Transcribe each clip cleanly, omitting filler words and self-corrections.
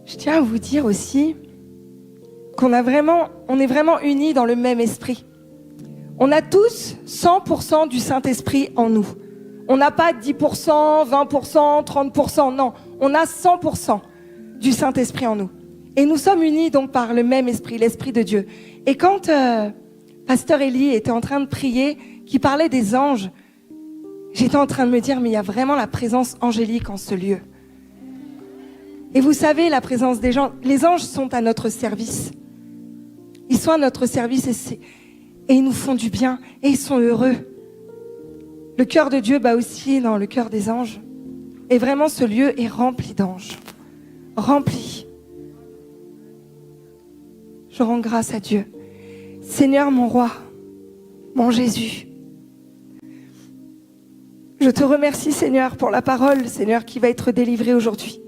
Je tiens à vous dire aussi qu'on est vraiment unis dans le même esprit. On a tous 100% du Saint-Esprit en nous. On n'a pas 10%, 20%, 30%, non. On a 100% du Saint-Esprit en nous. Et nous sommes unis donc par le même esprit, l'Esprit de Dieu. Et quand Pasteur Élie était en train de prier, qui parlait des anges, j'étais en train de me dire, mais il y a vraiment la présence angélique en ce lieu. Et vous savez, la présence des gens, les anges sont à notre service. Ils sont à notre service et ils nous font du bien et ils sont heureux. Le cœur de Dieu bat aussi dans le cœur des anges. Et vraiment, ce lieu est rempli d'anges. Rempli. Je rends grâce à Dieu. Seigneur, mon roi, mon Jésus, je te remercie, Seigneur, pour la parole, Seigneur, qui va être délivrée aujourd'hui.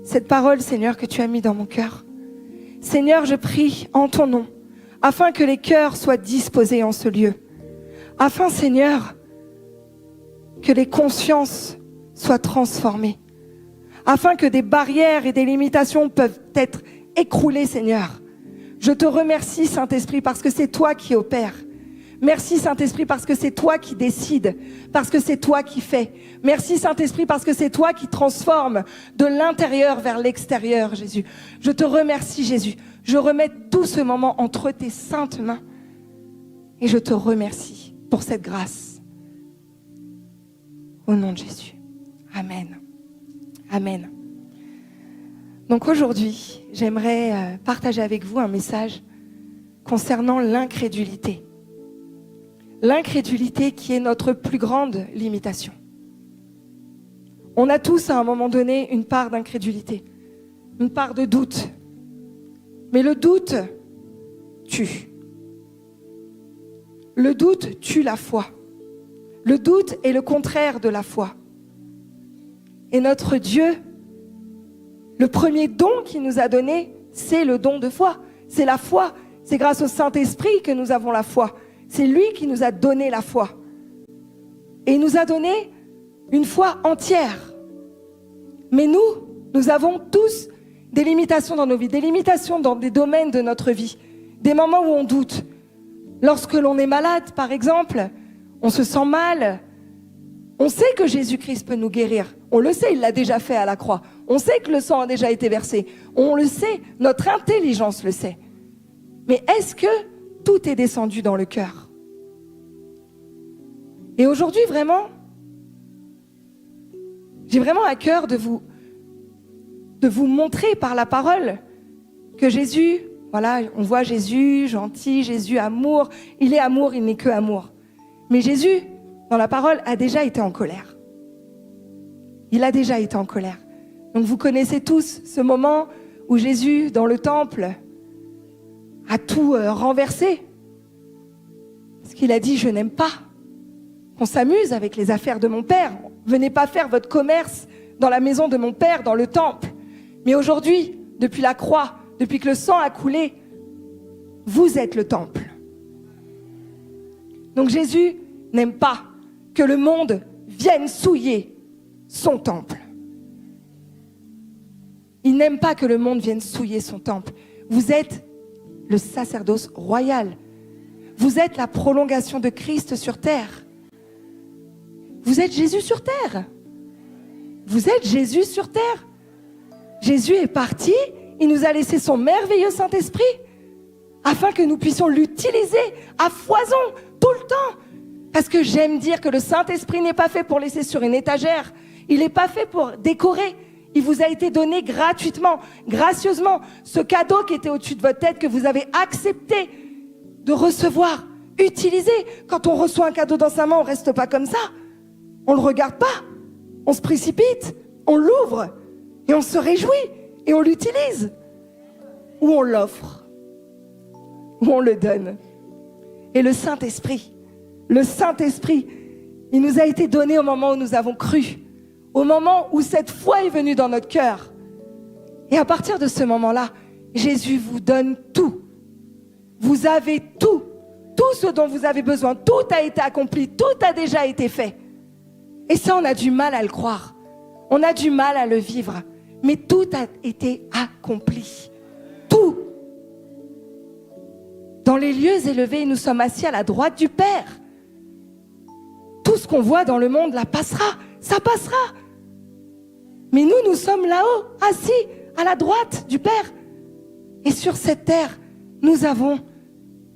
Cette parole, Seigneur, que tu as mis dans mon cœur. Seigneur, je prie en ton nom, afin que les cœurs soient disposés en ce lieu. Afin, Seigneur, que les consciences soient transformées. Afin que des barrières et des limitations peuvent être écroulées, Seigneur. Je te remercie, Saint-Esprit, parce que c'est toi qui opères. Merci, Saint-Esprit, parce que c'est toi qui décides, parce que c'est toi qui fais. Merci, Saint-Esprit, parce que c'est toi qui transforme de l'intérieur vers l'extérieur, Jésus. Je te remercie, Jésus. Je remets tout ce moment entre tes saintes mains et je te remercie pour cette grâce. Au nom de Jésus. Amen. Amen. Donc aujourd'hui, j'aimerais partager avec vous un message concernant l'incrédulité. L'incrédulité qui est notre plus grande limitation. On a tous à un moment donné une part d'incrédulité, une part de doute. Mais le doute tue. Le doute tue la foi. Le doute est le contraire de la foi. Et notre Dieu, le premier don qu'il nous a donné, c'est le don de foi. C'est la foi. C'est grâce au Saint-Esprit que nous avons la foi. C'est lui qui nous a donné la foi. Et il nous a donné une foi entière. Mais nous avons tous des limitations dans nos vies, des limitations dans des domaines de notre vie, des moments où on doute. Lorsque l'on est malade, par exemple, on se sent mal. On sait que Jésus-Christ peut nous guérir. On le sait, il l'a déjà fait à la croix. On sait que le sang a déjà été versé. On le sait, notre intelligence le sait. Mais est-ce que tout est descendu dans le cœur? Et aujourd'hui, vraiment, j'ai vraiment à cœur de vous montrer par la parole que Jésus, voilà, on voit Jésus, gentil, Jésus, amour. Il est amour, il n'est que amour. Mais Jésus, dans la parole, a déjà été en colère. Il a déjà été en colère. Donc vous connaissez tous ce moment où Jésus, dans le temple, a tout renversé. Parce qu'il a dit, je n'aime pas qu'on s'amuse avec les affaires de mon Père. Venez pas faire votre commerce dans la maison de mon Père, dans le temple. Mais aujourd'hui, depuis la croix, depuis que le sang a coulé, vous êtes le temple. Donc Jésus n'aime pas que le monde vienne souiller son temple. Il n'aime pas que le monde vienne souiller son temple. Vous êtes le sacerdoce royal. Vous êtes la prolongation de Christ sur terre. Vous êtes Jésus sur terre. Vous êtes Jésus sur terre. Jésus est parti, il nous a laissé son merveilleux Saint-Esprit afin que nous puissions l'utiliser à foison tout le temps. Parce que j'aime dire que le Saint-Esprit n'est pas fait pour laisser sur une étagère. Il n'est pas fait pour décorer. Il vous a été donné gratuitement, gracieusement. Ce cadeau qui était au-dessus de votre tête, que vous avez accepté de recevoir, Utilisez. Quand on reçoit un cadeau dans sa main, on ne reste pas comme ça. On ne le regarde pas. On se précipite. On l'ouvre. Et on se réjouit. Et on l'utilise. Ou on l'offre. Ou on le donne. Et le Saint-Esprit, il nous a été donné au moment où nous avons cru. Au moment où cette foi est venue dans notre cœur. Et à partir de ce moment-là, Jésus vous donne tout. Vous avez tout. Tout ce dont vous avez besoin. Tout a été accompli. Tout a déjà été fait. Et ça, on a du mal à le croire. On a du mal à le vivre. Mais tout a été accompli. Tout. Dans les lieux élevés, nous sommes assis à la droite du Père. Tout ce qu'on voit dans le monde, là, passera. Ça passera. Mais nous sommes là-haut, assis à la droite du Père. Et sur cette terre, nous avons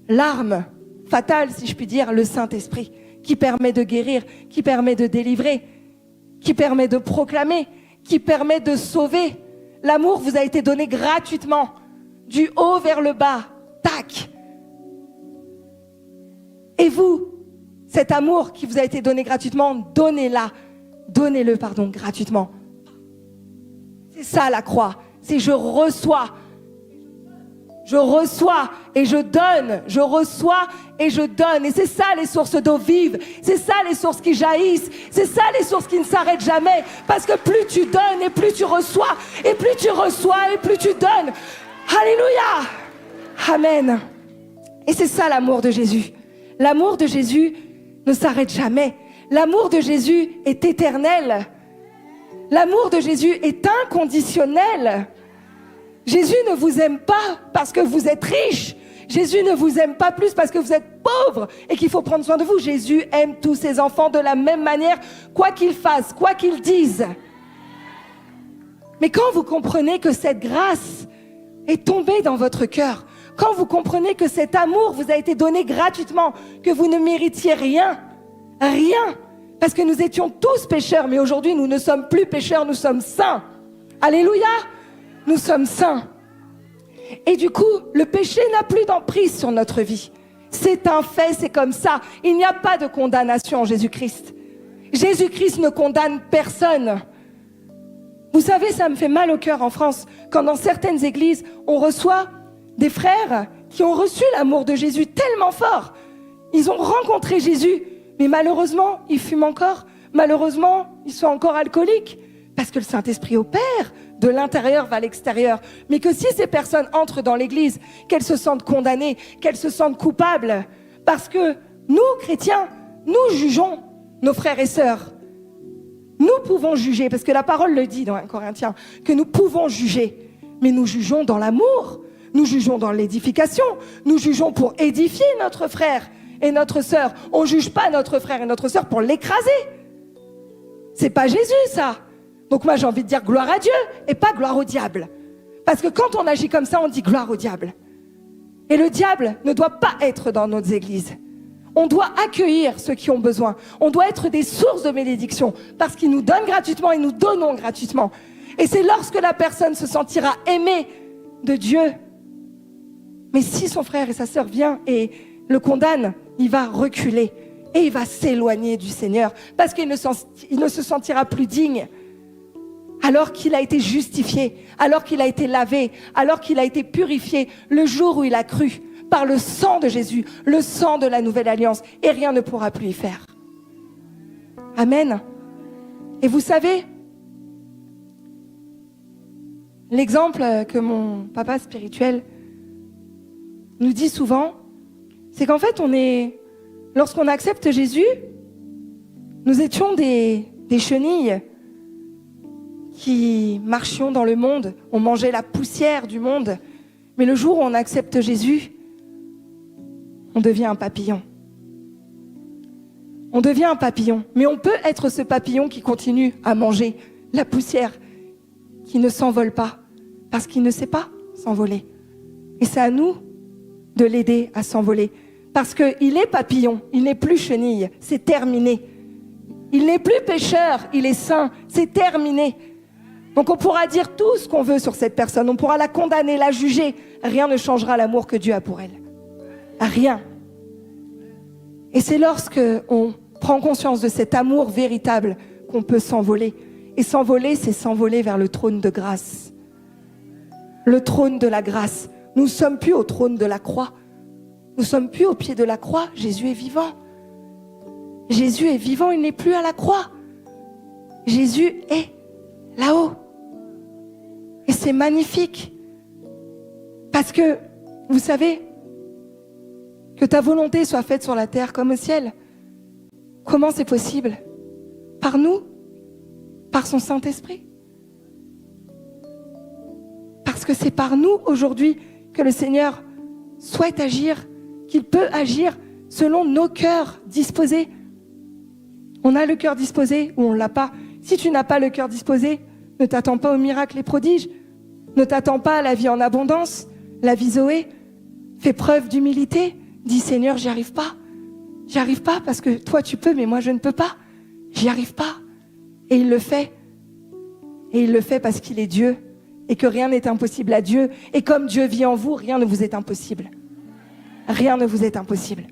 l'arme fatale, si je puis dire, le Saint-Esprit, qui permet de guérir, qui permet de délivrer, qui permet de proclamer, qui permet de sauver. L'amour vous a été donné gratuitement, du haut vers le bas. Tac. Et vous, cet amour qui vous a été donné gratuitement, donnez-le gratuitement. C'est ça la croix, c'est je reçois et je donne, je reçois et je donne. Et c'est ça les sources d'eau vive, c'est ça les sources qui jaillissent, c'est ça les sources qui ne s'arrêtent jamais. Parce que plus tu donnes et plus tu reçois, et plus tu reçois et plus tu donnes. Alléluia, amen. Et c'est ça l'amour de Jésus. L'amour de Jésus ne s'arrête jamais. L'amour de Jésus est éternel. L'amour de Jésus est inconditionnel. Jésus ne vous aime pas parce que vous êtes riche. Jésus ne vous aime pas plus parce que vous êtes pauvre et qu'il faut prendre soin de vous. Jésus aime tous ses enfants de la même manière, quoi qu'ils fassent, quoi qu'ils disent. Mais quand vous comprenez que cette grâce est tombée dans votre cœur, quand vous comprenez que cet amour vous a été donné gratuitement, que vous ne méritiez rien, parce que nous étions tous pécheurs, mais aujourd'hui nous ne sommes plus pécheurs, nous sommes saints. Alléluia, nous sommes saints. Et du coup, le péché n'a plus d'emprise sur notre vie. C'est un fait, c'est comme ça. Il n'y a pas de condamnation en Jésus-Christ. Jésus-Christ ne condamne personne. Vous savez, ça me fait mal au cœur en France, quand dans certaines églises, on reçoit des frères qui ont reçu l'amour de Jésus tellement fort. Ils ont rencontré Jésus, mais malheureusement, ils fument encore. Malheureusement, ils sont encore alcooliques. Parce que le Saint-Esprit opère de l'intérieur vers l'extérieur. Mais que si ces personnes entrent dans l'église, qu'elles se sentent condamnées, qu'elles se sentent coupables. Parce que nous, chrétiens, nous jugeons nos frères et sœurs. Nous pouvons juger, parce que la parole le dit dans 1 Corinthiens, que nous pouvons juger. Mais nous jugeons dans l'amour. Nous jugeons dans l'édification. Nous jugeons pour édifier notre frère et notre sœur. On ne juge pas notre frère et notre sœur pour l'écraser. C'est pas Jésus, ça. Donc moi, j'ai envie de dire gloire à Dieu et pas gloire au diable. Parce que quand on agit comme ça, on dit gloire au diable. Et le diable ne doit pas être dans nos églises. On doit accueillir ceux qui ont besoin. On doit être des sources de bénédiction parce qu'ils nous donnent gratuitement et nous donnons gratuitement. Et c'est lorsque la personne se sentira aimée de Dieu. Mais si son frère et sa sœur vient et le condamne, il va reculer et il va s'éloigner du Seigneur parce qu'il ne se sentira plus digne. Alors qu'il a été justifié, alors qu'il a été lavé, alors qu'il a été purifié le jour où il a cru par le sang de Jésus, le sang de la nouvelle alliance, et rien ne pourra plus y faire. Amen. Et vous savez, l'exemple que mon papa spirituel nous dit souvent, c'est qu'en fait, lorsqu'on accepte Jésus, nous étions des chenilles qui marchions dans le monde, on mangeait la poussière du monde. Mais le jour où on accepte Jésus, on devient un papillon. On devient un papillon. Mais on peut être ce papillon qui continue à manger la poussière, qui ne s'envole pas, parce qu'il ne sait pas s'envoler. Et c'est à nous de l'aider à s'envoler. Parce qu'il est papillon, il n'est plus chenille, c'est terminé. Il n'est plus pécheur, il est saint, c'est terminé. Donc on pourra dire tout ce qu'on veut sur cette personne, on pourra la condamner, la juger. Rien ne changera l'amour que Dieu a pour elle. Rien. Et c'est lorsque on prend conscience de cet amour véritable qu'on peut s'envoler. Et s'envoler, c'est s'envoler vers le trône de grâce. Le trône de la grâce. Nous ne sommes plus au trône de la croix. Nous ne sommes plus au pied de la croix. Jésus est vivant. Jésus est vivant, il n'est plus à la croix. Jésus est là-haut. Et c'est magnifique. Parce que, vous savez, que ta volonté soit faite sur la terre comme au ciel. Comment c'est possible? Par nous? Par son Saint-Esprit? Parce que c'est par nous aujourd'hui que le Seigneur souhaite agir, qu'il peut agir selon nos cœurs disposés. On a le cœur disposé ou on ne l'a pas. Si tu n'as pas le cœur disposé, ne t'attends pas aux miracles et prodiges. Ne t'attends pas à la vie en abondance, la vie Zoé. Fais preuve d'humilité. Dis Seigneur, j'y arrive pas. J'y arrive pas parce que toi tu peux, mais moi je ne peux pas. J'y arrive pas. Et il le fait. Et il le fait parce qu'il est Dieu. Et que rien n'est impossible à Dieu. Et comme Dieu vit en vous, rien ne vous est impossible. Rien ne vous est impossible.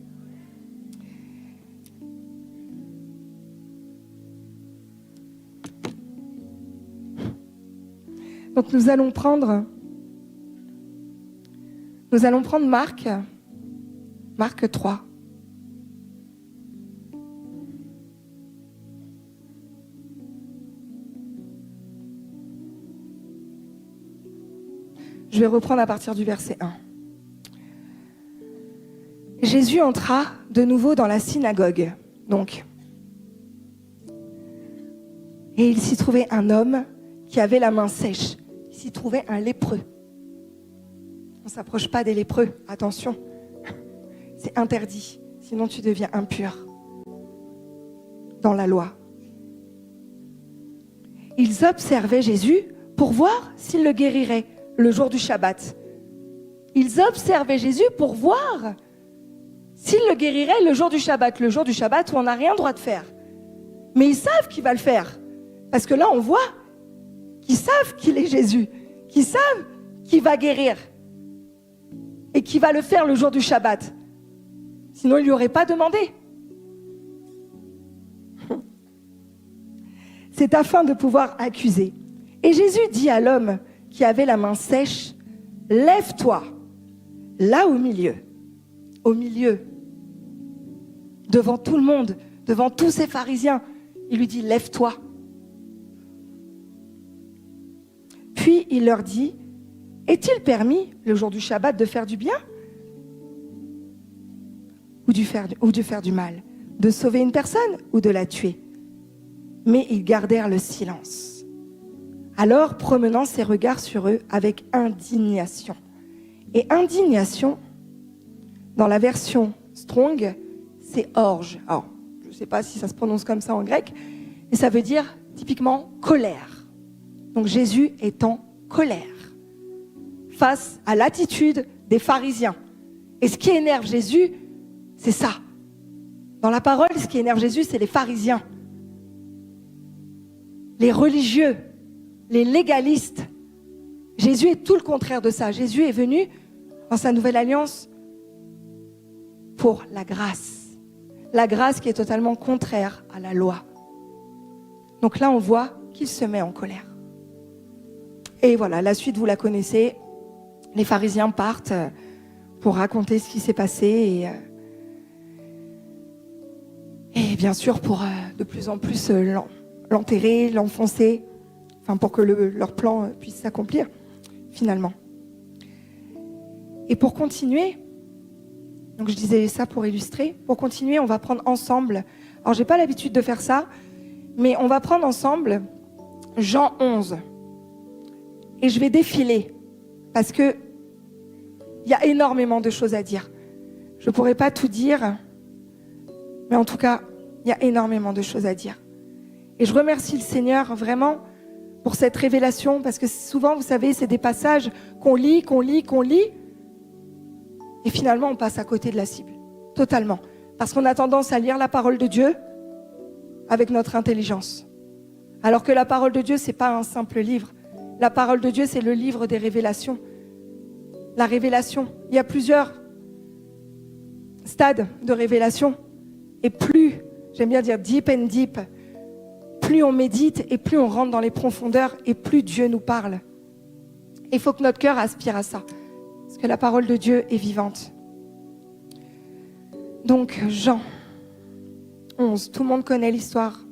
Donc nous allons prendre Marc 3. Je vais reprendre à partir du verset 1. Jésus entra de nouveau dans la synagogue, donc. Et il s'y trouvait un homme qui avait la main sèche. Il s'y trouvait un lépreux. On ne s'approche pas des lépreux, attention. C'est interdit, sinon tu deviens impur dans la loi. Ils observaient Jésus pour voir s'il le guérirait le jour du Shabbat. Ils observaient Jésus pour voir s'il le guérirait le jour du Shabbat où on n'a rien droit de faire. Mais ils savent qu'il va le faire. Parce que là, on voit qu'ils savent qu'il est Jésus, qu'ils savent qu'il va guérir et qu'il va le faire le jour du Shabbat. Sinon, il ne lui aurait pas demandé. C'est afin de pouvoir accuser. Et Jésus dit à l'homme qui avait la main sèche, « Lève-toi, là au milieu, devant tout le monde, devant tous ces pharisiens. » Il lui dit, « Lève-toi. » Puis il leur dit, « Est-il permis, le jour du Shabbat, de faire du bien ou de faire du mal, de sauver une personne ou de la tuer ?» Mais ils gardèrent le silence. Alors, promenant ses regards sur eux avec indignation. Et indignation, dans la version Strong, c'est orge. Alors, je ne sais pas si ça se prononce comme ça en grec, mais ça veut dire typiquement colère. Donc Jésus est en colère face à l'attitude des pharisiens. Et ce qui énerve Jésus, c'est ça. Dans la parole, ce qui énerve Jésus, c'est les pharisiens, les religieux, les légalistes. Jésus est tout le contraire de ça. Jésus est venu dans sa nouvelle alliance pour la grâce. La grâce qui est totalement contraire à la loi. Donc là, on voit qu'il se met en colère. Et voilà, la suite, vous la connaissez. Les pharisiens partent pour raconter ce qui s'est passé et bien sûr pour de plus en plus l'enterrer, l'enfoncer, pour que leur plan puisse s'accomplir finalement. Et pour continuer, donc je disais ça pour illustrer, pour continuer, on va prendre ensemble, alors j'ai pas l'habitude de faire ça, mais on va prendre ensemble Jean 11. Et je vais défiler, parce que il y a énormément de choses à dire. Je pourrais pas tout dire, mais en tout cas, il y a énormément de choses à dire. Et je remercie le Seigneur vraiment pour cette révélation, parce que souvent, vous savez, c'est des passages qu'on lit, et finalement, on passe à côté de la cible, totalement. Parce qu'on a tendance à lire la parole de Dieu avec notre intelligence. Alors que la parole de Dieu, c'est pas un simple livre. La parole de Dieu, c'est le livre des révélations. La révélation, il y a plusieurs stades de révélation. Et plus, j'aime bien dire deep and deep, plus on médite et plus on rentre dans les profondeurs et plus Dieu nous parle. Il faut que notre cœur aspire à ça, parce que la parole de Dieu est vivante. Donc, Jean 11, tout le monde connaît l'histoire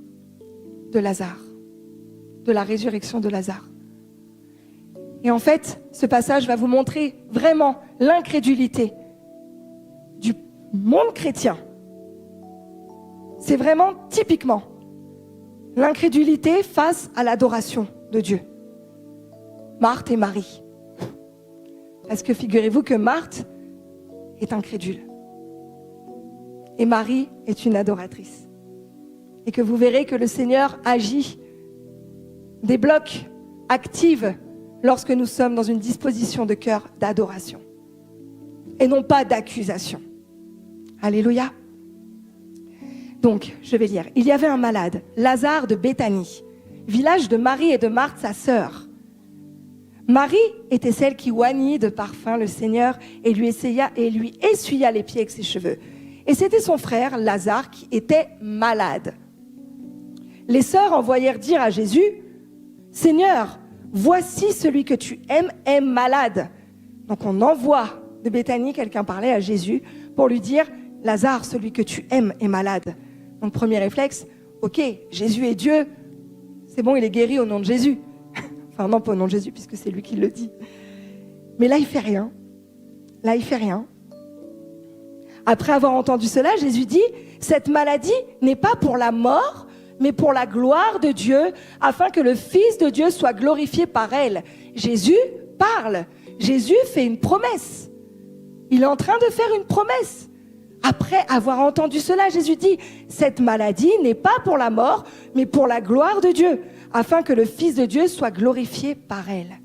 de Lazare, de la résurrection de Lazare. Et en fait, ce passage va vous montrer vraiment l'incrédulité du monde chrétien. C'est vraiment typiquement l'incrédulité face à l'adoration de Dieu. Marthe et Marie. Parce que figurez-vous que Marthe est incrédule. Et Marie est une adoratrice. Et que vous verrez que le Seigneur agit, débloque, active lorsque nous sommes dans une disposition de cœur d'adoration. Et non pas d'accusation. Alléluia. Donc, je vais lire. Il y avait un malade, Lazare de Béthanie, village de Marie et de Marthe, sa sœur. Marie était celle qui oignit de parfum le Seigneur et lui essuya les pieds avec ses cheveux. Et c'était son frère, Lazare, qui était malade. Les sœurs envoyèrent dire à Jésus, « Seigneur, voici celui que tu aimes est malade. » Donc on envoie de Béthanie, quelqu'un parlait à Jésus pour lui dire, « Lazare, celui que tu aimes est malade. » Donc premier réflexe, ok, Jésus est Dieu, c'est bon, il est guéri au nom de Jésus. Enfin non, pas au nom de Jésus, puisque c'est lui qui le dit. Mais là, il fait rien. Là, il fait rien. Après avoir entendu cela, Jésus dit, cette maladie n'est pas pour la mort, mais pour la gloire de Dieu, afin que le Fils de Dieu soit glorifié par elle. Jésus parle. Jésus fait une promesse. Il est en train de faire une promesse. Après avoir entendu cela, Jésus dit, cette maladie n'est pas pour la mort, mais pour la gloire de Dieu, afin que le Fils de Dieu soit glorifié par elle.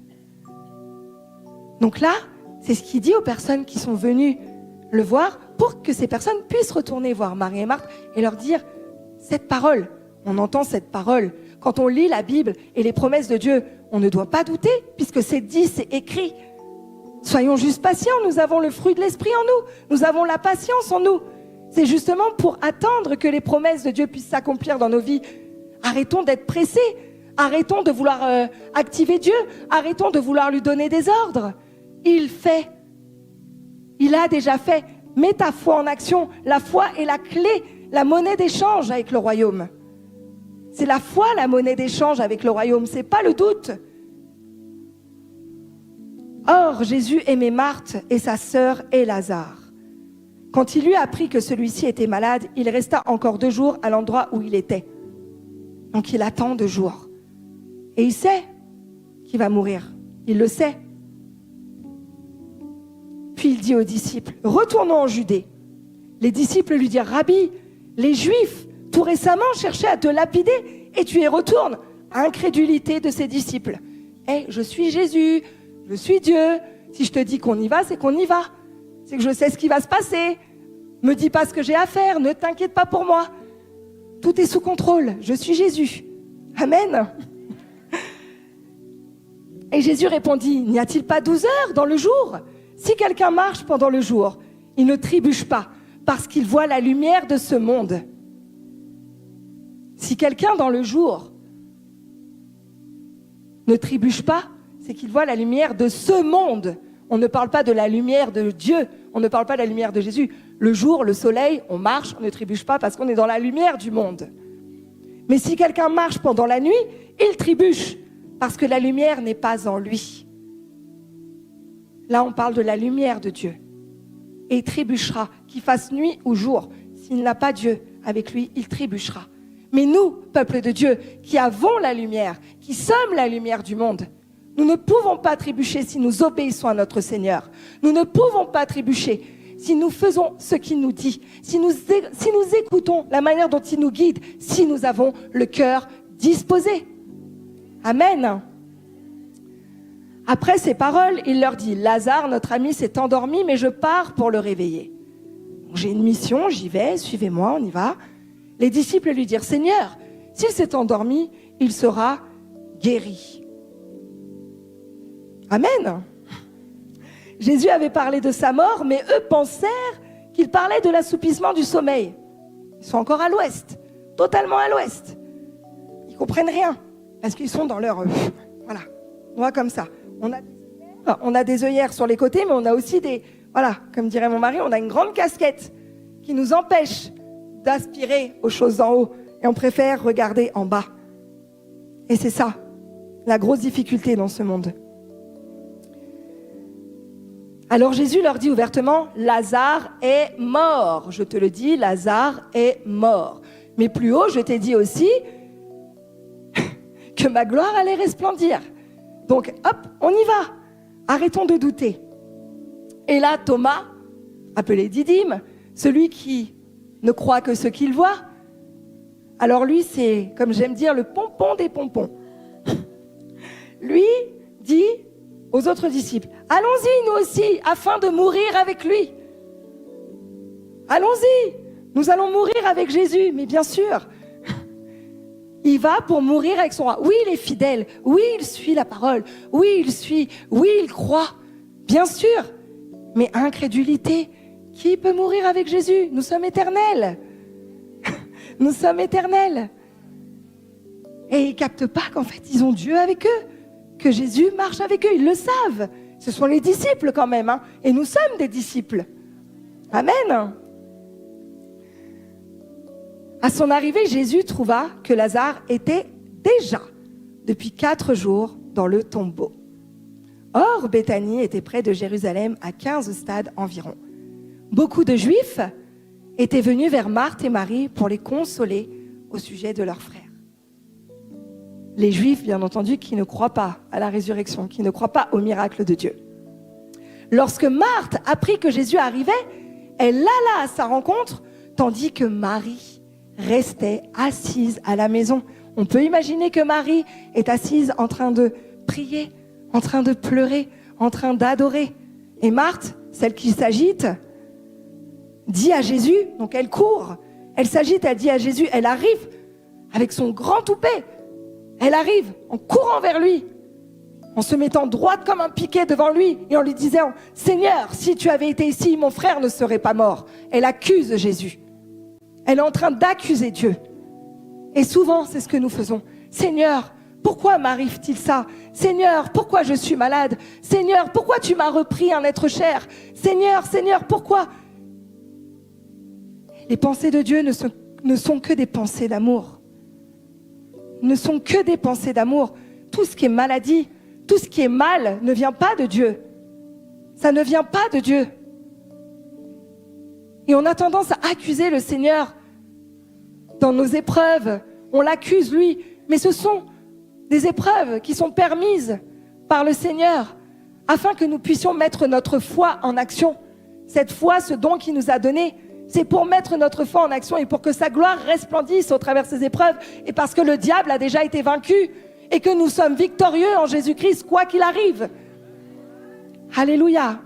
Donc là, c'est ce qu'il dit aux personnes qui sont venues le voir, pour que ces personnes puissent retourner voir Marie et Marthe et leur dire, cette parole, on entend cette parole. Quand on lit la Bible et les promesses de Dieu, on ne doit pas douter, puisque c'est dit, c'est écrit. Soyons juste patients, nous avons le fruit de l'esprit en nous, nous avons la patience en nous. C'est justement pour attendre que les promesses de Dieu puissent s'accomplir dans nos vies. Arrêtons d'être pressés, arrêtons de vouloir activer Dieu, arrêtons de vouloir lui donner des ordres. Il fait, il a déjà fait. Mets ta foi en action, la foi est la clé, la monnaie d'échange avec le royaume. C'est la foi, la monnaie d'échange avec le royaume, c'est pas le doute. Or, Jésus aimait Marthe et sa sœur et Lazare. Quand il lui apprit que celui-ci était malade, il resta encore 2 jours à l'endroit où il était. Donc il attend 2 jours. Et il sait qu'il va mourir. Il le sait. Puis il dit aux disciples, retournons en Judée. Les disciples lui dirent, Rabbi, les Juifs, tout récemment, cherchaient à te lapider et tu y retournes. Incrédulité de ses disciples. Je suis Jésus, je suis Dieu. Si je te dis qu'on y va, c'est qu'on y va. C'est que je sais ce qui va se passer. Me dis pas ce que j'ai à faire, ne t'inquiète pas pour moi. Tout est sous contrôle, je suis Jésus. Amen. Et Jésus répondit, n'y a-t-il pas 12 heures dans le jour ? Si quelqu'un marche pendant le jour, il ne trébuche pas, parce qu'il voit la lumière de ce monde. Si quelqu'un dans le jour ne trébuche pas, c'est qu'il voit la lumière de ce monde. On ne parle pas de la lumière de Dieu, on ne parle pas de la lumière de Jésus. Le jour, le soleil, on marche, on ne trébuche pas parce qu'on est dans la lumière du monde. Mais si quelqu'un marche pendant la nuit, il trébuche parce que la lumière n'est pas en lui. Là, on parle de la lumière de Dieu. Et il trébuchera, qu'il fasse nuit ou jour. S'il n'a pas Dieu avec lui, il trébuchera. Mais nous, peuple de Dieu, qui avons la lumière, qui sommes la lumière du monde, nous ne pouvons pas trébucher si nous obéissons à notre Seigneur. Nous ne pouvons pas trébucher si nous faisons ce qu'il nous dit, si nous écoutons la manière dont il nous guide, si nous avons le cœur disposé. Amen. Après ces paroles, il leur dit, Lazare, notre ami, s'est endormi, mais je pars pour le réveiller. J'ai une mission, j'y vais, suivez-moi, on y va. Les disciples lui dirent, Seigneur, s'il s'est endormi, il sera guéri. Amen. Jésus avait parlé de sa mort, mais eux pensèrent qu'il parlait de l'assoupissement du sommeil. Ils sont encore à l'ouest, totalement à l'ouest. Ils ne comprennent rien, parce qu'ils sont dans leur... voilà, on va comme ça. On a des œillères sur les côtés, mais on a aussi des... Voilà, comme dirait mon mari, on a une grande casquette qui nous empêche d'aspirer aux choses d'en haut. Et on préfère regarder en bas. Et c'est ça, la grosse difficulté dans ce monde. Alors Jésus leur dit ouvertement, Lazare est mort. Je te le dis, Lazare est mort. Mais plus haut, je t'ai dit aussi que ma gloire allait resplendir. Donc hop, on y va. Arrêtons de douter. Et là, Thomas, appelé Didyme, celui qui ne croit que ce qu'il voit, alors lui, c'est, comme j'aime dire, le pompon des pompons. Lui dit aux autres disciples, allons-y nous aussi, afin de mourir avec lui. Allons-y, nous allons mourir avec Jésus, mais bien sûr, il va pour mourir avec son roi. Oui, il est fidèle, oui, il suit la parole, oui, il croit, bien sûr, mais incrédulité, qui peut mourir avec Jésus? Nous sommes éternels. Nous sommes éternels. Et ils ne captent pas qu'en fait, ils ont Dieu avec eux, que Jésus marche avec eux. Ils le savent. Ce sont les disciples quand même. Hein, et nous sommes des disciples. Amen. À son arrivée, Jésus trouva que Lazare était déjà, depuis 4 jours, dans le tombeau. Or, Béthanie était près de Jérusalem, à 15 stades environ. Beaucoup de Juifs étaient venus vers Marthe et Marie pour les consoler au sujet de leur frère. Les Juifs, bien entendu, qui ne croient pas à la résurrection, qui ne croient pas au miracle de Dieu. Lorsque Marthe apprit que Jésus arrivait, elle alla à sa rencontre, tandis que Marie restait assise à la maison. On peut imaginer que Marie est assise en train de prier, en train de pleurer, en train d'adorer. Et Marthe, celle qui s'agite, dit à Jésus, donc elle court, elle s'agite, elle dit à Jésus, elle arrive avec son grand toupet, elle arrive en courant vers lui, en se mettant droite comme un piquet devant lui et en lui disant, Seigneur, si tu avais été ici, mon frère ne serait pas mort. Elle accuse Jésus. Elle est en train d'accuser Dieu. Et souvent, c'est ce que nous faisons. Seigneur, pourquoi m'arrive-t-il ça? Seigneur, pourquoi je suis malade? Seigneur, pourquoi tu m'as repris un être cher? Seigneur, Seigneur, pourquoi? Les pensées de Dieu ne sont que des pensées d'amour. Ne sont que des pensées d'amour. Tout ce qui est maladie, tout ce qui est mal ne vient pas de Dieu. Ça ne vient pas de Dieu. Et on a tendance à accuser le Seigneur dans nos épreuves. On l'accuse, lui. Mais ce sont des épreuves qui sont permises par le Seigneur afin que nous puissions mettre notre foi en action. Cette foi, ce don qu'il nous a donné, c'est pour mettre notre foi en action et pour que sa gloire resplendisse au travers de ces épreuves. Et parce que le diable a déjà été vaincu et que nous sommes victorieux en Jésus-Christ, quoi qu'il arrive. Alléluia.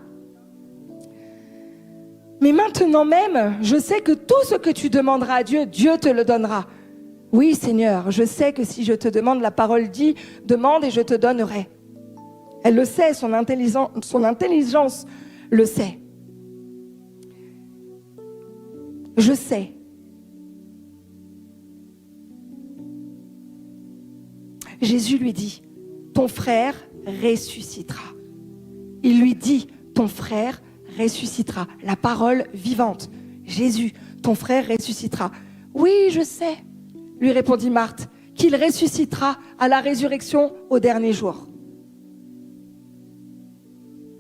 Mais maintenant même, je sais que tout ce que tu demanderas à Dieu, Dieu te le donnera. Oui, Seigneur, je sais que si je te demande, la parole dit, demande et je te donnerai. Elle le sait, son intelligence le sait. Je sais. Jésus lui dit, ton frère ressuscitera. Il lui dit, ton frère ressuscitera. La parole vivante. Jésus, ton frère ressuscitera. Oui, je sais, lui répondit Marthe, qu'il ressuscitera à la résurrection au dernier jour.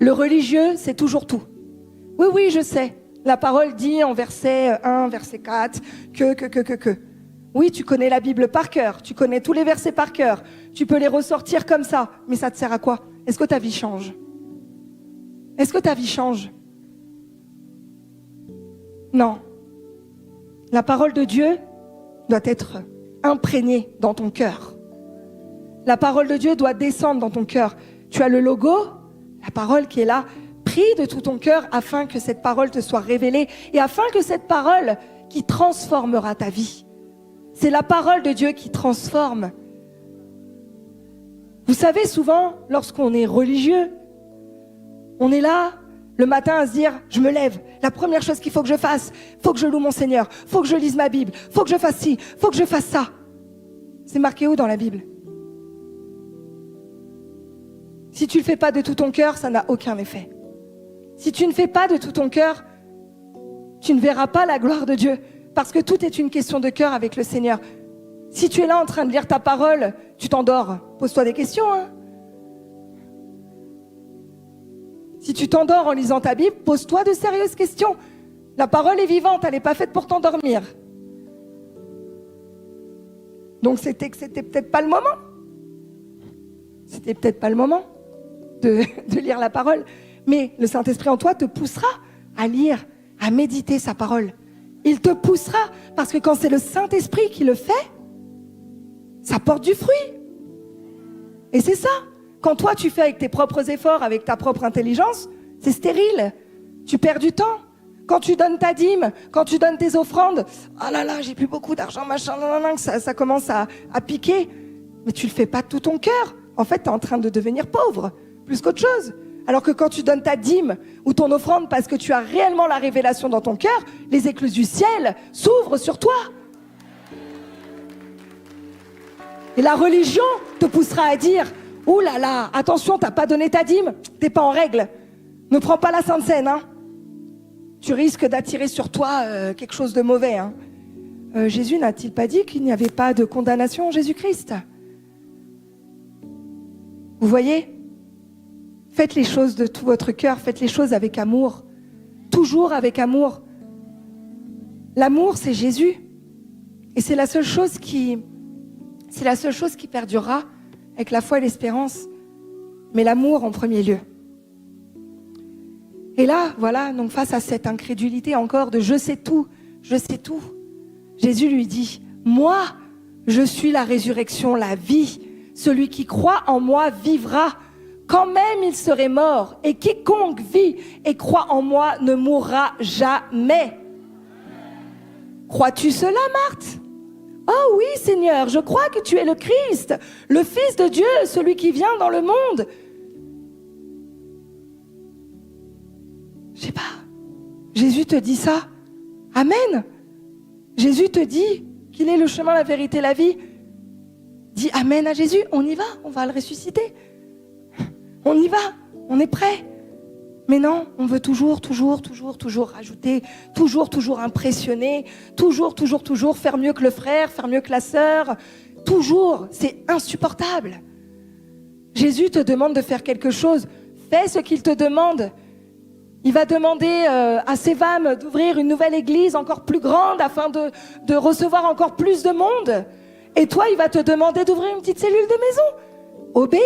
Le religieux, c'est toujours tout. Oui, oui, je sais. La parole dit en verset 1, verset 4, que. Oui, tu connais la Bible par cœur, tu connais tous les versets par cœur, tu peux les ressortir comme ça, mais ça te sert à quoi? Est-ce que ta vie change? Est-ce que ta vie change? Non. La parole de Dieu doit être imprégnée dans ton cœur. La parole de Dieu doit descendre dans ton cœur. Tu as le logo, la parole qui est là. Prie de tout ton cœur afin que cette parole te soit révélée et afin que cette parole qui transformera ta vie. C'est la parole de Dieu qui transforme. Vous savez, souvent, lorsqu'on est religieux, on est là Le matin à se dire, je me lève, la première chose qu'il faut que je fasse, faut que je loue mon Seigneur, faut que je lise ma Bible, faut que je fasse ci, faut que je fasse ça. C'est marqué où dans la Bible? Si tu ne le fais pas de tout ton cœur, ça n'a aucun effet. Si tu ne fais pas de tout ton cœur, tu ne verras pas la gloire de Dieu, parce que tout est une question de cœur avec le Seigneur. Si tu es là en train de lire ta parole, tu t'endors, pose-toi des questions, hein. Si tu t'endors en lisant ta Bible, pose-toi de sérieuses questions. La parole est vivante, elle n'est pas faite pour t'endormir. Donc c'était peut-être pas le moment. C'était peut-être pas le moment de lire la parole. Mais le Saint-Esprit en toi te poussera à lire, à méditer sa parole. Il te poussera, parce que quand c'est le Saint-Esprit qui le fait, ça porte du fruit. Et c'est ça. Quand toi, tu fais avec tes propres efforts, avec ta propre intelligence, c'est stérile. Tu perds du temps. Quand tu donnes ta dîme, quand tu donnes tes offrandes, ah là là, j'ai plus beaucoup d'argent, machin, ça commence à piquer. Mais tu le fais pas de tout ton cœur. En fait, tu es en train de devenir pauvre, plus qu'autre chose. Alors que quand tu donnes ta dîme ou ton offrande parce que tu as réellement la révélation dans ton cœur, les écluses du ciel s'ouvrent sur toi. Et la religion te poussera à dire, ouh là là, attention, t'as pas donné ta dîme, t'es pas en règle. Ne prends pas la Sainte Seine, hein. Tu risques d'attirer sur toi quelque chose de mauvais, hein. Jésus n'a-t-il pas dit qu'il n'y avait pas de condamnation en Jésus-Christ? Vous voyez? Faites les choses de tout votre cœur, faites les choses avec amour. Toujours avec amour. L'amour, c'est Jésus. Et c'est la seule chose qui perdurera avec la foi et l'espérance. Mais l'amour en premier lieu. Et là, voilà, donc face à cette incrédulité encore de je sais tout, Jésus lui dit, moi, je suis la résurrection, la vie. Celui qui croit en moi vivra, quand même il serait mort. Et quiconque vit et croit en moi ne mourra jamais. Crois-tu cela, Marthe? Oh oui, Seigneur, je crois que tu es le Christ, le Fils de Dieu, celui qui vient dans le monde. Je sais pas. Jésus te dit ça. Amen. Jésus te dit qu'il est le chemin, la vérité, la vie. Dis amen à Jésus, on y va, on va le ressusciter. On y va, on est prêt. Mais non, on veut toujours rajouter, toujours impressionner, toujours faire mieux que le frère, faire mieux que la sœur. Toujours, c'est insupportable. Jésus te demande de faire quelque chose, fais ce qu'il te demande. Il va demander à Sévam d'ouvrir une nouvelle église encore plus grande afin de recevoir encore plus de monde. Et toi, il va te demander d'ouvrir une petite cellule de maison. Obéis.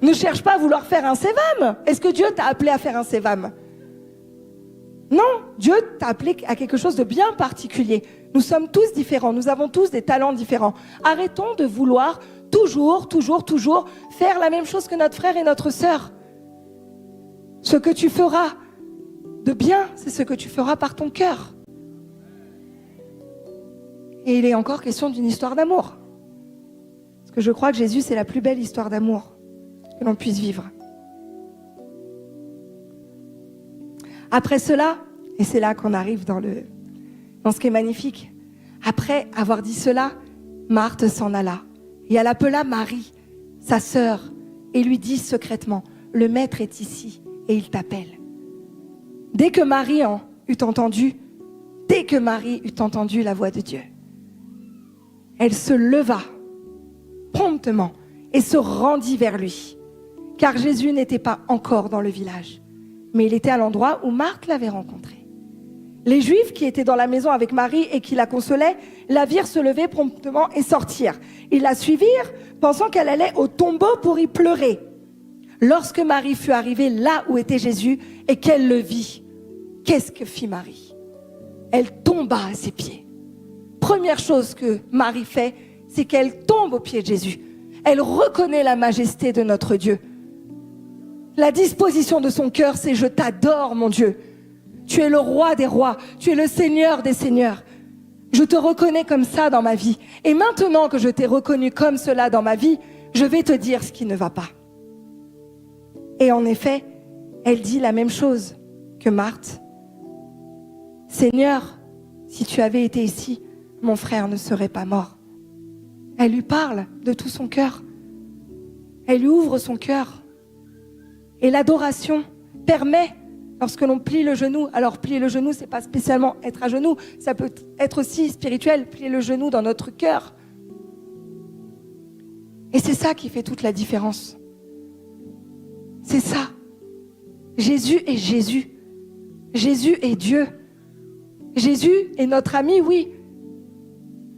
Ne cherche pas à vouloir faire un Sévam. Est-ce que Dieu t'a appelé à faire un Sévam? Non, Dieu t'a appelé à quelque chose de bien particulier. Nous sommes tous différents, nous avons tous des talents différents. Arrêtons de vouloir toujours faire la même chose que notre frère et notre sœur. Ce que tu feras de bien, c'est ce que tu feras par ton cœur. Et il est encore question d'une histoire d'amour. Parce que je crois que Jésus, c'est la plus belle histoire d'amour que l'on puisse vivre. Après cela, et c'est là qu'on arrive dans ce qui est magnifique, après avoir dit cela, Marthe s'en alla. Et elle appela Marie, sa sœur, et lui dit secrètement, le maître est ici et il t'appelle. Dès que Marie eut entendu la voix de Dieu, elle se leva promptement et se rendit vers lui. Car Jésus n'était pas encore dans le village, mais il était à l'endroit où Marthe l'avait rencontré. Les Juifs qui étaient dans la maison avec Marie et qui la consolaient, la virent se lever promptement et sortir. Ils la suivirent, pensant qu'elle allait au tombeau pour y pleurer. Lorsque Marie fut arrivée là où était Jésus et qu'elle le vit, qu'est-ce que fit Marie? Elle tomba à ses pieds. Première chose que Marie fait, c'est qu'elle tombe aux pieds de Jésus. Elle reconnaît la majesté de notre Dieu. La disposition de son cœur, c'est « Je t'adore, mon Dieu. Tu es le roi des rois. Tu es le Seigneur des seigneurs. Je te reconnais comme ça dans ma vie. Et maintenant que je t'ai reconnu comme cela dans ma vie, je vais te dire ce qui ne va pas. » Et en effet, elle dit la même chose que Marthe. Seigneur, si tu avais été ici, mon frère ne serait pas mort. Elle lui parle de tout son cœur. Elle lui ouvre son cœur. Et l'adoration permet, lorsque l'on plie le genou, alors plier le genou, c'est pas spécialement être à genoux, ça peut être aussi spirituel, plier le genou dans notre cœur. Et c'est ça qui fait toute la différence. C'est ça. Jésus est Jésus. Jésus est Dieu. Jésus est notre ami, oui.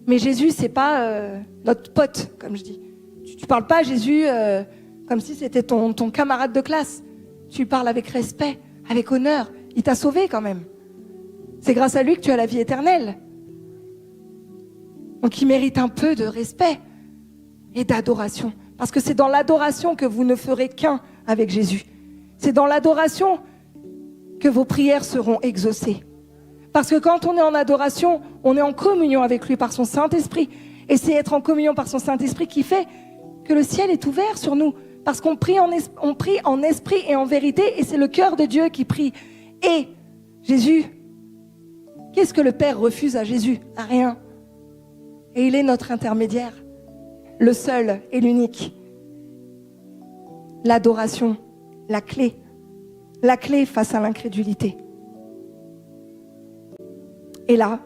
Mais Jésus, c'est pas notre pote, comme je dis. Tu parles pas à Jésus comme si c'était ton camarade de classe. Tu lui parles avec respect, avec honneur. Il t'a sauvé quand même. C'est grâce à lui que tu as la vie éternelle. Donc il mérite un peu de respect et d'adoration. Parce que c'est dans l'adoration que vous ne ferez qu'un avec Jésus. C'est dans l'adoration que vos prières seront exaucées. Parce que quand on est en adoration, on est en communion avec lui par son Saint-Esprit. Et c'est être en communion par son Saint-Esprit qui fait que le ciel est ouvert sur nous. Parce qu'on prie on prie en esprit et en vérité, et c'est le cœur de Dieu qui prie. Et Jésus, qu'est-ce que le Père refuse à Jésus? À rien. Et il est notre intermédiaire, le seul et l'unique. L'adoration, la clé face à l'incrédulité. Et là,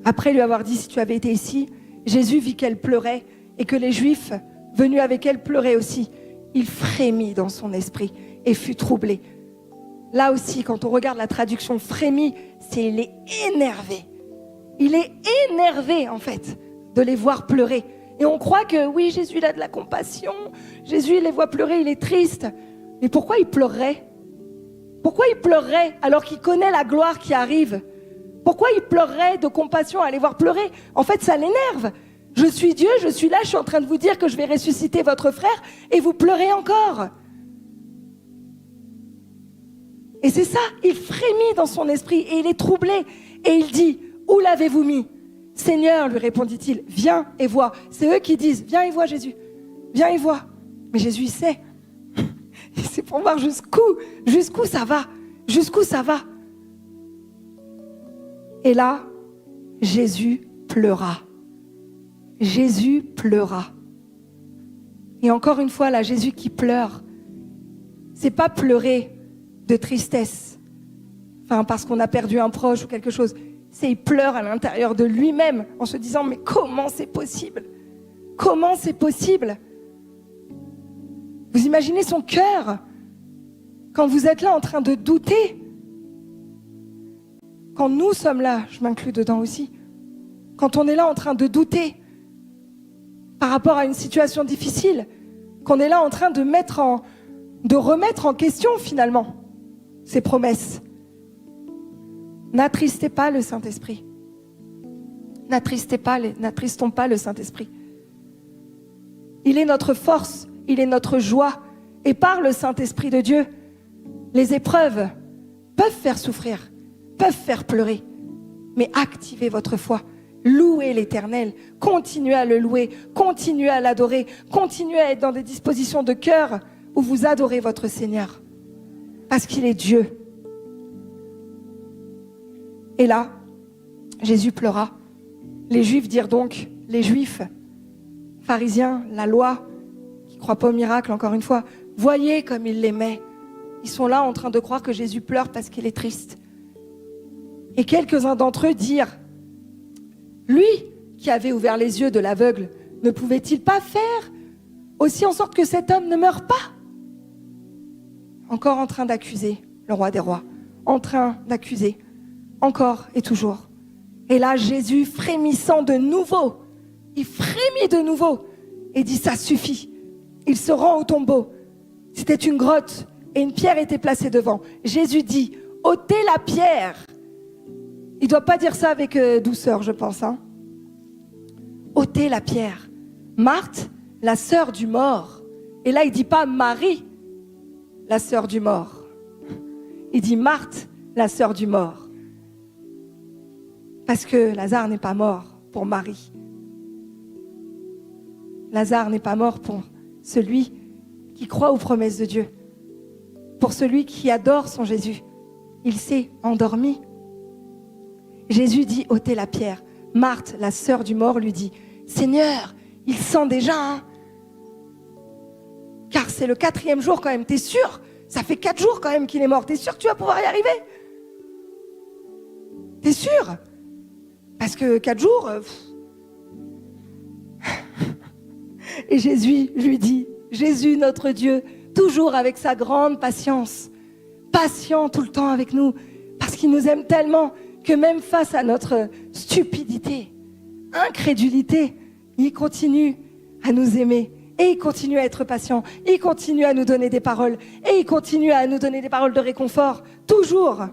après lui avoir dit, si tu avais été ici, Jésus vit qu'elle pleurait et que les Juifs venus avec elle pleuraient aussi. Il frémit dans son esprit et fut troublé. Là aussi, quand on regarde la traduction frémit, c'est il est énervé. Il est énervé en fait de les voir pleurer. Et on croit que oui, Jésus il a de la compassion. Jésus il les voit pleurer, il est triste. Mais pourquoi il pleurerait? Pourquoi il pleurerait alors qu'il connaît la gloire qui arrive? Pourquoi il pleurerait de compassion à les voir pleurer? En fait, ça l'énerve. Je suis Dieu, je suis là, je suis en train de vous dire que je vais ressusciter votre frère et vous pleurez encore. Et c'est ça, il frémit dans son esprit et il est troublé. Et il dit, où l'avez-vous mis? Seigneur, lui répondit-il, viens et vois. C'est eux qui disent, viens et vois Jésus. Viens et vois. Mais Jésus, il sait. C'est pour voir jusqu'où ça va. Jusqu'où ça va. Et là, Jésus pleura. Jésus pleura. Et encore une fois, là, Jésus qui pleure, c'est pas pleurer de tristesse, enfin parce qu'on a perdu un proche ou quelque chose. C'est il pleure à l'intérieur de lui-même en se disant, mais comment c'est possible? Comment c'est possible? Vous imaginez son cœur quand vous êtes là en train de douter? Quand nous sommes là, je m'inclus dedans aussi, quand on est là en train de douter par rapport à une situation difficile, qu'on est là en train de remettre en question finalement ses promesses. N'attristez pas le Saint-Esprit. N'attristons pas le Saint-Esprit. Il est notre force, il est notre joie. Et par le Saint-Esprit de Dieu, les épreuves peuvent faire souffrir, peuvent faire pleurer. Mais activez votre foi. Louez l'Éternel. Continuez à le louer. Continuez à l'adorer. Continuez à être dans des dispositions de cœur où vous adorez votre Seigneur. Parce qu'il est Dieu. Et là, Jésus pleura. Les Juifs dirent donc, les Juifs, pharisiens, la loi, qui ne croient pas au miracle, encore une fois, voyez comme il l'aimait. Ils sont là en train de croire que Jésus pleure parce qu'il est triste. Et quelques-uns d'entre eux dirent, lui qui avait ouvert les yeux de l'aveugle, ne pouvait-il pas faire aussi en sorte que cet homme ne meure pas? Encore en train d'accuser le roi des rois, en train d'accuser, encore et toujours. Et là, Jésus, frémissant de nouveau, il frémit de nouveau et dit, ça suffit. Il se rend au tombeau. C'était une grotte et une pierre était placée devant. Jésus dit, ôtez la pierre. Il ne doit pas dire ça avec douceur, je pense. Ôtez la pierre. Marthe, la sœur du mort. Et là, il ne dit pas Marie, la sœur du mort. Il dit Marthe, la sœur du mort. Parce que Lazare n'est pas mort pour Marie. Lazare n'est pas mort pour celui qui croit aux promesses de Dieu. pour celui qui adore son Jésus. Il s'est endormi. Jésus dit, ôtez la pierre. Marthe, la sœur du mort, lui dit, Seigneur, il sent déjà, hein. Car c'est le 4e jour quand même, t'es sûr? Ça fait 4 jours quand même qu'il est mort, t'es sûr que tu vas pouvoir y arriver? T'es sûr? Parce que 4 jours... Et Jésus lui dit, Jésus notre Dieu, toujours avec sa grande patience, patient tout le temps avec nous, parce qu'il nous aime tellement que même face à notre stupidité, incrédulité, il continue à nous aimer et il continue à être patient, il continue à nous donner des paroles et il continue à nous donner des paroles de réconfort, toujours.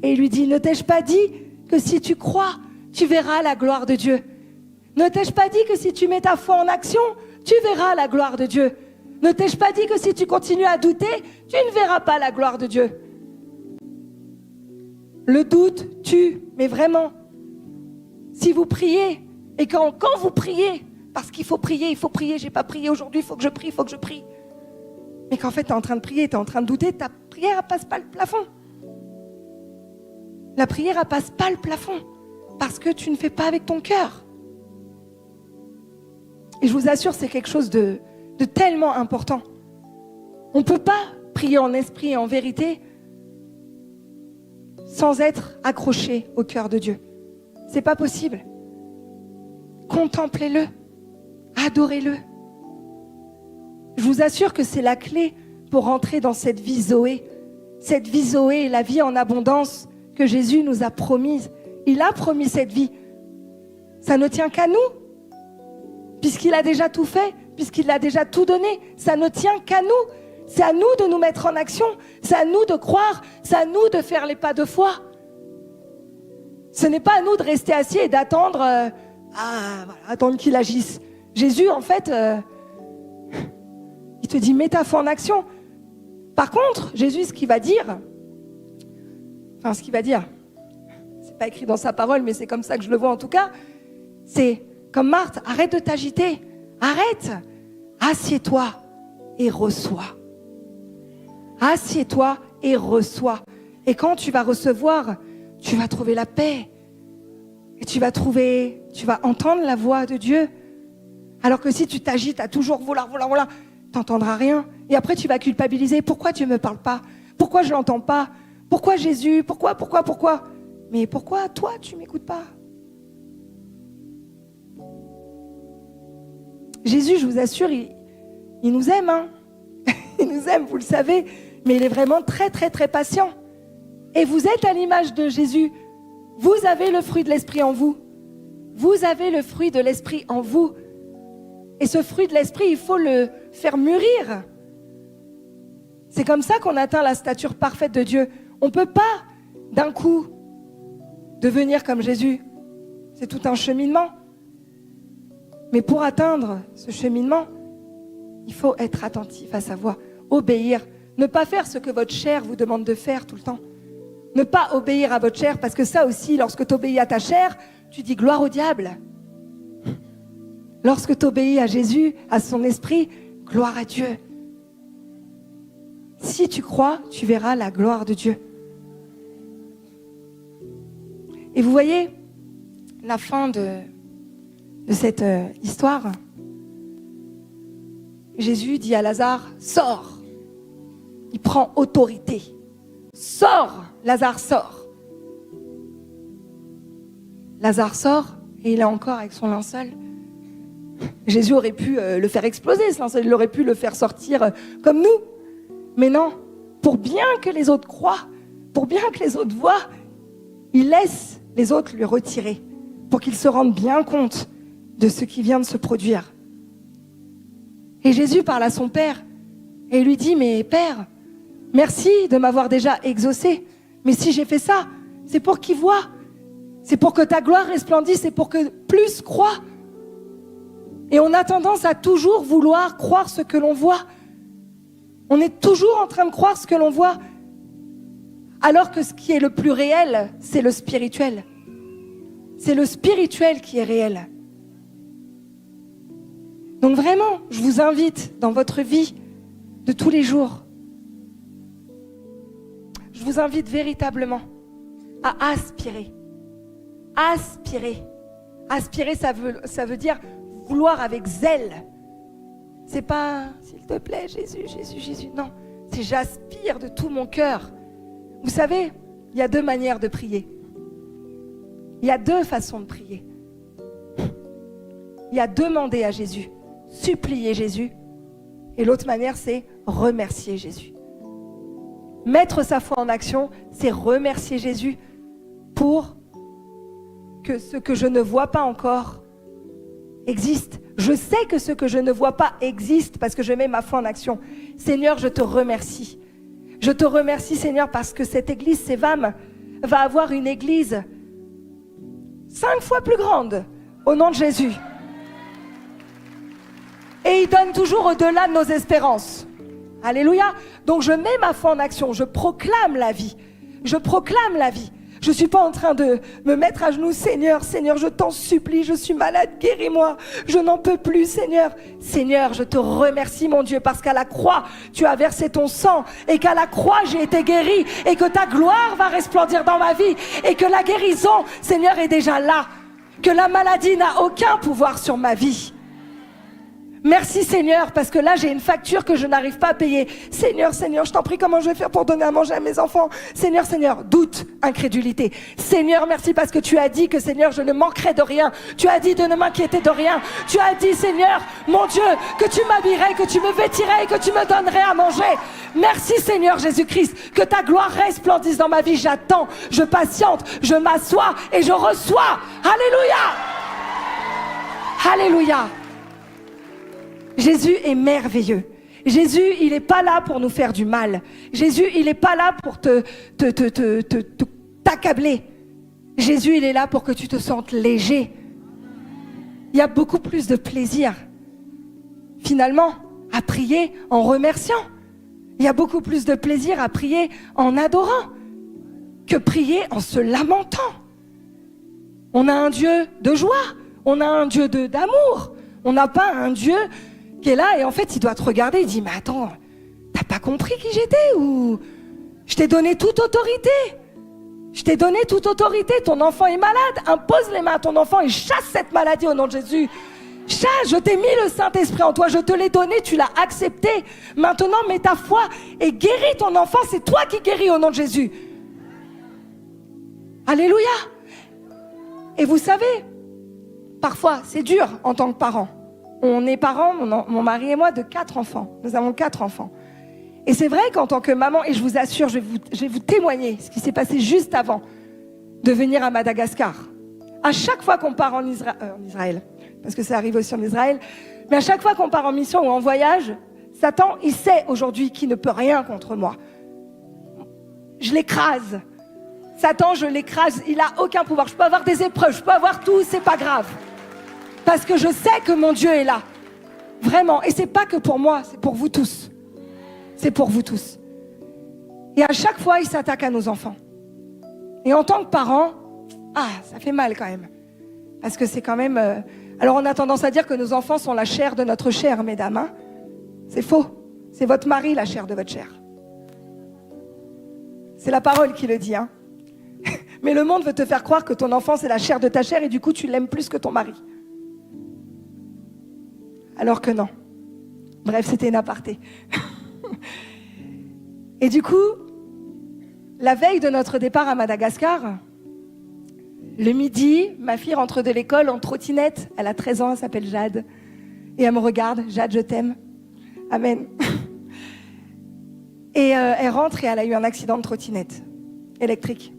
Et il lui dit, ne t'ai-je pas dit que si tu crois, tu verras la gloire de Dieu? Ne t'ai-je pas dit que si tu mets ta foi en action, tu verras la gloire de Dieu? Ne t'ai-je pas dit que si tu continues à douter, tu ne verras pas la gloire de Dieu? Le doute tue, mais vraiment. Si vous priez, et quand vous priez, parce qu'il faut prier, j'ai pas prié aujourd'hui, il faut que je prie. Mais qu'en fait, tu es en train de prier, tu es en train de douter, ta prière ne passe pas le plafond. La prière ne passe pas le plafond, parce que tu ne fais pas avec ton cœur. Et je vous assure, c'est quelque chose de tellement important. On ne peut pas prier en esprit et en vérité sans être accroché au cœur de Dieu. C'est pas possible. Contemplez-le, adorez-le. Je vous assure que c'est la clé pour entrer dans cette vie Zoé. Cette vie Zoé, la vie en abondance que Jésus nous a promise. Il a promis cette vie. Ça ne tient qu'à nous. Puisqu'il a déjà tout fait, puisqu'il a déjà tout donné, ça ne tient qu'à nous. C'est à nous de nous mettre en action, c'est à nous de croire, c'est à nous de faire les pas de foi. Ce n'est pas à nous de rester assis et d'attendre, attendre qu'il agisse. Jésus, en fait, il te dit, mets ta foi en action. Par contre, Jésus, ce qu'il va dire, c'est pas écrit dans sa parole, mais c'est comme ça que je le vois en tout cas, c'est comme Marthe, arrête de t'agiter, arrête, assieds-toi et reçois. Assieds-toi et reçois. Et quand tu vas recevoir, tu vas trouver la paix. Et tu vas entendre la voix de Dieu. Alors que si tu t'agites à toujours vouloir, t'entendras rien. Et après tu vas culpabiliser. Pourquoi Dieu ne me parle pas? Pourquoi je ne l'entends pas? Pourquoi Jésus? Pourquoi? Mais pourquoi toi tu ne m'écoutes pas? Jésus, je vous assure, il nous aime, hein. Il nous aime, vous le savez, mais il est vraiment très, très, très patient. Et vous êtes à l'image de Jésus. Vous avez le fruit de l'Esprit en vous. Vous avez le fruit de l'Esprit en vous. Et ce fruit de l'Esprit, il faut le faire mûrir. C'est comme ça qu'on atteint la stature parfaite de Dieu. On ne peut pas, d'un coup, devenir comme Jésus. C'est tout un cheminement. Mais pour atteindre ce cheminement, il faut être attentif à sa voix, obéir, ne pas faire ce que votre chair vous demande de faire tout le temps. Ne pas obéir à votre chair, parce que ça aussi, lorsque tu obéis à ta chair, tu dis gloire au diable. Lorsque tu obéis à Jésus, à son esprit, gloire à Dieu. Si tu crois, tu verras la gloire de Dieu. Et vous voyez, la fin de cette histoire, Jésus dit à Lazare, sors. Il prend autorité. Sors, Lazare sort. Lazare sort et il est encore avec son linceul. Jésus aurait pu le faire exploser, ce linceul, il aurait pu le faire sortir comme nous. Mais non, pour bien que les autres croient, pour bien que les autres voient, il laisse les autres lui retirer, pour qu'ils se rendent bien compte de ce qui vient de se produire. Et Jésus parle à son Père et lui dit, mais Père, merci de m'avoir déjà exaucé. Mais si j'ai fait ça, c'est pour qu'ils voient. C'est pour que ta gloire resplendisse, c'est pour que plus croient. Et on a tendance à toujours vouloir croire ce que l'on voit. On est toujours en train de croire ce que l'on voit. Alors que ce qui est le plus réel, c'est le spirituel. C'est le spirituel qui est réel. Donc vraiment, je vous invite dans votre vie de tous les jours. Je vous invite véritablement à aspirer. Aspirer. Aspirer, ça veut dire vouloir avec zèle. C'est pas, s'il te plaît, Jésus, Jésus, Jésus. Non, c'est j'aspire de tout mon cœur. Vous savez, il y a deux manières de prier. Il y a deux façons de prier. Il y a demander à Jésus, supplier Jésus. Et l'autre manière, c'est remercier Jésus. Mettre sa foi en action, c'est remercier Jésus pour que ce que je ne vois pas encore existe. Je sais que ce que je ne vois pas existe parce que je mets ma foi en action. Seigneur, je te remercie. Je te remercie, Seigneur, parce que cette église, Sévam, va avoir une église 5 fois plus grande au nom de Jésus. Et il donne toujours au-delà de nos espérances. Alléluia. Donc je mets ma foi en action, je proclame la vie. Je proclame la vie. Je ne suis pas en train de me mettre à genoux. Seigneur, Seigneur, je t'en supplie, je suis malade, guéris-moi. Je n'en peux plus, Seigneur. Seigneur, je te remercie, mon Dieu, parce qu'à la croix, tu as versé ton sang et qu'à la croix, j'ai été guéri et que ta gloire va resplendir dans ma vie et que la guérison, Seigneur, est déjà là. Que la maladie n'a aucun pouvoir sur ma vie. Merci Seigneur, parce que là j'ai une facture que je n'arrive pas à payer. Seigneur, Seigneur, je t'en prie, comment je vais faire pour donner à manger à mes enfants? Seigneur, Seigneur, doute, incrédulité. Seigneur, merci parce que tu as dit que Seigneur, je ne manquerai de rien. Tu as dit de ne m'inquiéter de rien. Tu as dit Seigneur, mon Dieu, que tu m'habillerais, que tu me vêtirais et que tu me donnerais à manger. Merci Seigneur Jésus-Christ, que ta gloire resplendisse dans ma vie. J'attends, je patiente, je m'assois et je reçois. Alléluia. Alléluia. Jésus est merveilleux. Jésus, il n'est pas là pour nous faire du mal. Jésus, il n'est pas là pour t'accabler. Jésus, il est là pour que tu te sentes léger. Il y a beaucoup plus de plaisir, finalement, à prier en remerciant. Il y a beaucoup plus de plaisir à prier en adorant que prier en se lamentant. On a un Dieu de joie, on a un Dieu d'amour. On n'a pas un Dieu qui est là et en fait il doit te regarder, il dit mais attends, t'as pas compris qui j'étais ou je t'ai donné toute autorité. Je t'ai donné toute autorité, ton enfant est malade, impose les mains à ton enfant et chasse cette maladie au nom de Jésus. Chasse, je t'ai mis le Saint-Esprit en toi, je te l'ai donné, tu l'as accepté. Maintenant mets ta foi et guéris ton enfant, c'est toi qui guéris au nom de Jésus. Alléluia. Et vous savez, parfois c'est dur en tant que parent. On est parents, mon mari et moi, de 4 enfants. Nous avons 4 enfants. Et c'est vrai qu'en tant que maman, et je vous assure, je vais vous témoigner ce qui s'est passé juste avant de venir à Madagascar. À chaque fois qu'on part en Israël, parce que ça arrive aussi en Israël, mais à chaque fois qu'on part en mission ou en voyage, Satan, il sait aujourd'hui qu'il ne peut rien contre moi. Je l'écrase. Satan, je l'écrase. Il n'a aucun pouvoir. Je peux avoir des épreuves, je peux avoir tout, c'est pas grave. Parce que je sais que mon Dieu est là. Vraiment. Et c'est pas que pour moi, c'est pour vous tous. C'est pour vous tous. Et à chaque fois, il s'attaque à nos enfants. Et en tant que parents, ça fait mal quand même. Parce que c'est quand même... Alors on a tendance à dire que nos enfants sont la chair de notre chair, mesdames. Hein. C'est faux. C'est votre mari la chair de votre chair. C'est la parole qui le dit. Hein. Mais le monde veut te faire croire que ton enfant c'est la chair de ta chair et du coup tu l'aimes plus que ton mari. Alors que non. Bref, c'était une aparté. Et du coup, la veille de notre départ à Madagascar, le midi, ma fille rentre de l'école en trottinette. Elle a 13 ans, elle s'appelle Jade. Et elle me regarde. Jade, je t'aime. Amen. Et elle rentre et elle a eu un accident de trottinette électrique.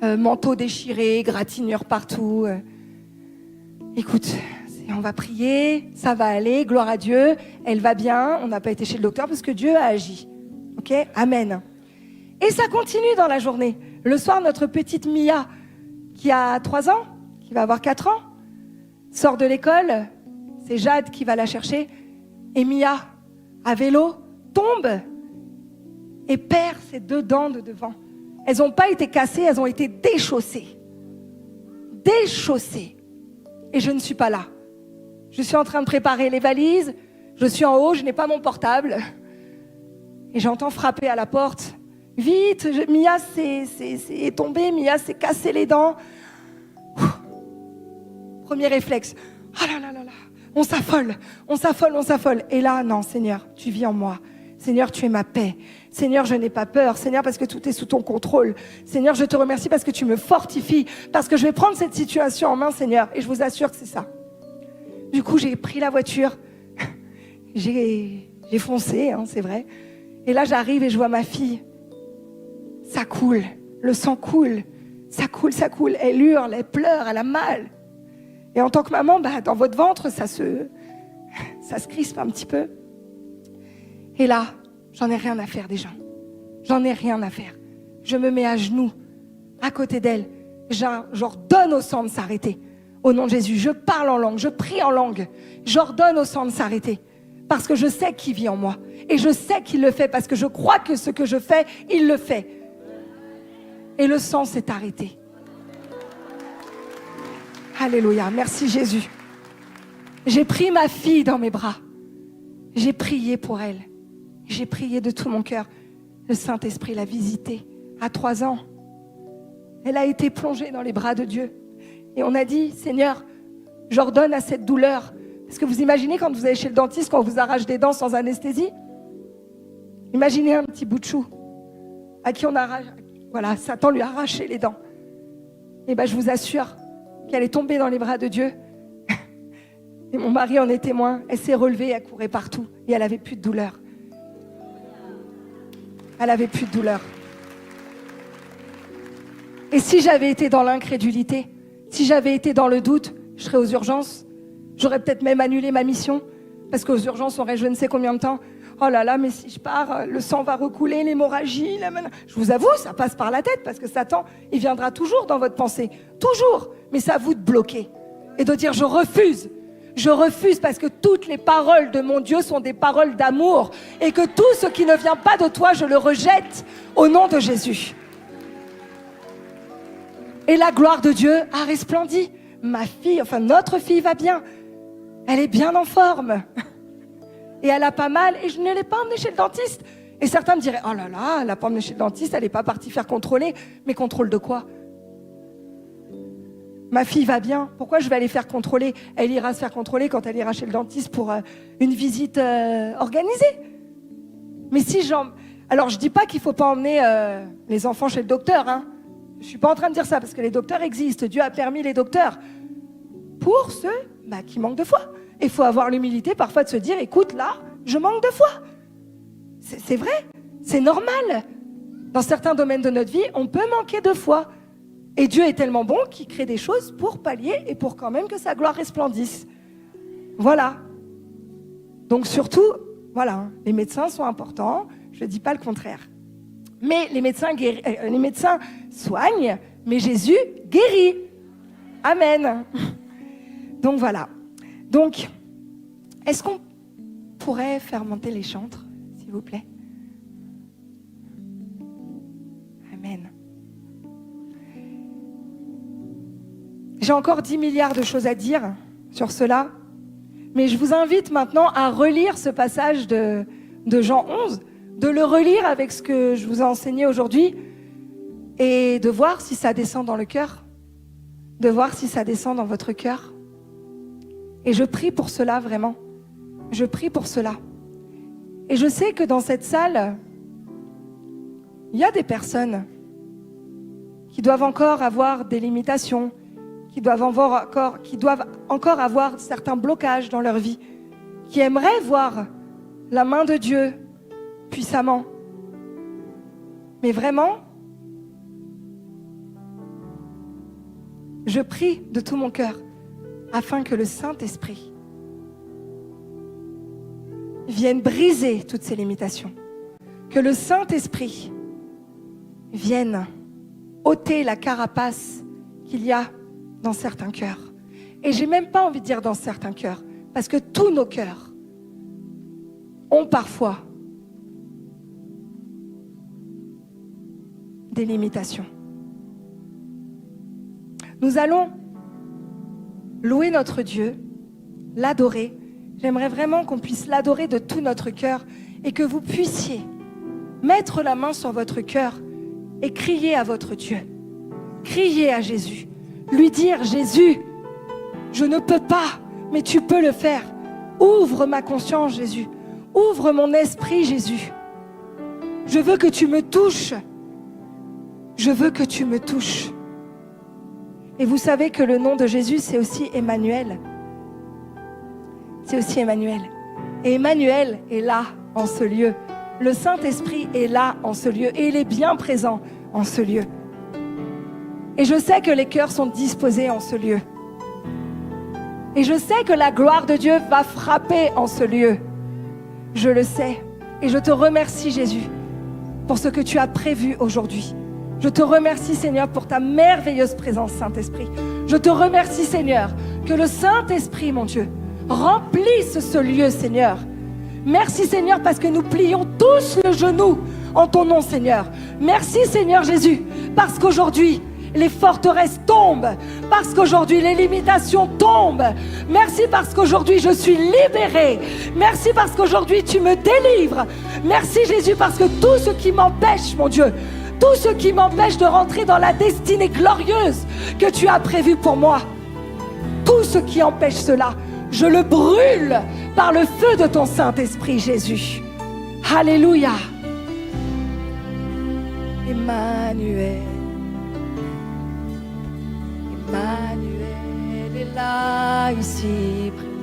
Manteau déchiré, gratinure partout. Écoute, on va prier, ça va aller, gloire à Dieu, elle va bien, on n'a pas été chez le docteur parce que Dieu a agi. Ok, amen. Et ça continue dans la journée. Le soir, notre petite Mia, qui a 3 ans, qui va avoir 4 ans, sort de l'école, c'est Jade qui va la chercher, et Mia, à vélo, tombe et perd ses 2 dents de devant. Elles n'ont pas été cassées, elles ont été déchaussées. Déchaussées. Et je ne suis pas là. Je suis en train de préparer les valises, Je suis en haut, je n'ai pas mon portable. Et j'entends frapper à la porte. Vite, Mia est tombée, Mia s'est cassé les dents. Premier réflexe. Ah là là là là. On s'affole. Et là, non, Seigneur, tu vis en moi. Seigneur, tu es ma paix. Seigneur, je n'ai pas peur. Seigneur, parce que tout est sous ton contrôle. Seigneur, je te remercie parce que tu me fortifies. Parce que je vais prendre cette situation en main, Seigneur. Et je vous assure que c'est ça. Du coup, j'ai pris la voiture. J'ai foncé, hein, c'est vrai. Et là, j'arrive et je vois ma fille. Ça coule. Le sang coule. Ça coule. Elle hurle, elle pleure, elle a mal. Et en tant que maman, dans votre ventre, ça se crispe un petit peu. Et là, j'en ai rien à faire des gens. J'en ai rien à faire. Je me mets à genoux, à côté d'elle. J'ordonne au sang de s'arrêter. Au nom de Jésus, je parle en langue, je prie en langue. J'ordonne au sang de s'arrêter. Parce que je sais qu'il vit en moi. Et je sais qu'il le fait parce que je crois que ce que je fais, il le fait. Et le sang s'est arrêté. Alléluia, merci Jésus. J'ai pris ma fille dans mes bras. J'ai prié pour elle. J'ai prié de tout mon cœur. Le Saint-Esprit l'a visitée à 3 ans. Elle a été plongée dans les bras de Dieu. Et on a dit, Seigneur, j'ordonne à cette douleur. Parce que vous imaginez quand vous allez chez le dentiste, quand on vous arrache des dents sans anesthésie? Imaginez un petit bout de chou à qui on arrache. Voilà, Satan lui a arraché les dents. Et je vous assure qu'elle est tombée dans les bras de Dieu. Et mon mari en est témoin. Elle s'est relevée, elle courait partout. Et elle n'avait plus de douleur. Elle n'avait plus de douleur. Et si j'avais été dans l'incrédulité, si j'avais été dans le doute, je serais aux urgences. J'aurais peut-être même annulé ma mission. Parce qu'aux urgences, on aurait je ne sais combien de temps. Oh là là, mais si je pars, le sang va recouler, l'hémorragie. Je vous avoue, ça passe par la tête. Parce que Satan, il viendra toujours dans votre pensée. Toujours. Mais c'est à vous de bloquer. Et de dire, je refuse. Je refuse parce que toutes les paroles de mon Dieu sont des paroles d'amour. Et que tout ce qui ne vient pas de toi, je le rejette au nom de Jésus. Et la gloire de Dieu a resplendi. Ma fille, enfin notre fille va bien. Elle est bien en forme. Et elle a pas mal. Et je ne l'ai pas emmenée chez le dentiste. Et certains me diraient, oh là là, elle n'a pas emmené chez le dentiste, elle n'est pas partie faire contrôler. Mais contrôle de quoi? Ma fille va bien, pourquoi je vais aller faire contrôler? Elle ira se faire contrôler quand elle ira chez le dentiste pour une visite organisée. Mais si Alors je dis pas qu'il faut pas emmener les enfants chez le docteur, hein. Je suis pas en train de dire ça parce que les docteurs existent. Dieu a permis les docteurs pour ceux qui manquent de foi. Il faut avoir l'humilité parfois de se dire, écoute, là, je manque de foi. C'est vrai, c'est normal. Dans certains domaines de notre vie, on peut manquer de foi. Et Dieu est tellement bon qu'il crée des choses pour pallier et pour quand même que sa gloire resplendisse. Voilà. Donc surtout, voilà, les médecins sont importants, je ne dis pas le contraire. Mais les médecins soignent, mais Jésus guérit. Amen. Donc voilà. Donc, est-ce qu'on pourrait faire monter les chantres, s'il vous plaît? Amen. J'ai encore 10 milliards de choses à dire sur cela, mais je vous invite maintenant à relire ce passage de Jean 11, de le relire avec ce que je vous ai enseigné aujourd'hui et de voir si ça descend dans le cœur, de voir si ça descend dans votre cœur. Et je prie pour cela vraiment, je prie pour cela. Et je sais que dans cette salle, il y a des personnes qui doivent encore avoir des limitations, qui doivent encore avoir certains blocages dans leur vie, qui aimeraient voir la main de Dieu puissamment. Mais vraiment, je prie de tout mon cœur afin que le Saint-Esprit vienne briser toutes ces limitations, que le Saint-Esprit vienne ôter la carapace qu'il y a dans certains cœurs. Et j'ai même pas envie de dire dans certains cœurs, parce que tous nos cœurs ont parfois des limitations. Nous allons louer notre Dieu, l'adorer, J'aimerais vraiment qu'on puisse l'adorer de tout notre cœur et que vous puissiez mettre la main sur votre cœur et crier à votre Dieu. Crier à Jésus. Lui dire, Jésus, je ne peux pas, mais tu peux le faire. Ouvre ma conscience, Jésus. Ouvre mon esprit, Jésus. Je veux que tu me touches. Je veux que tu me touches. Et vous savez que le nom de Jésus, c'est aussi Emmanuel. C'est aussi Emmanuel. Et Emmanuel est là, en ce lieu. Le Saint-Esprit est là, en ce lieu. Et il est bien présent en ce lieu. Et je sais que les cœurs sont disposés en ce lieu. Et je sais que la gloire de Dieu va frapper en ce lieu. Je le sais. Et je te remercie, Jésus, pour ce que tu as prévu aujourd'hui. Je te remercie, Seigneur, pour ta merveilleuse présence, Saint-Esprit. Je te remercie, Seigneur, que le Saint-Esprit, mon Dieu, remplisse ce lieu, Seigneur. Merci, Seigneur, parce que nous plions tous le genou en ton nom, Seigneur. Merci, Seigneur Jésus, parce qu'aujourd'hui, les forteresses tombent, parce qu'aujourd'hui les limitations tombent. Merci parce qu'aujourd'hui je suis libérée. Merci parce qu'aujourd'hui tu me délivres. Merci Jésus parce que tout ce qui m'empêche, mon Dieu, tout ce qui m'empêche de rentrer dans la destinée glorieuse que tu as prévue pour moi, tout ce qui empêche cela, je le brûle par le feu de ton Saint-Esprit, Jésus. Alléluia. Emmanuel. Emmanuel est là, ici présent.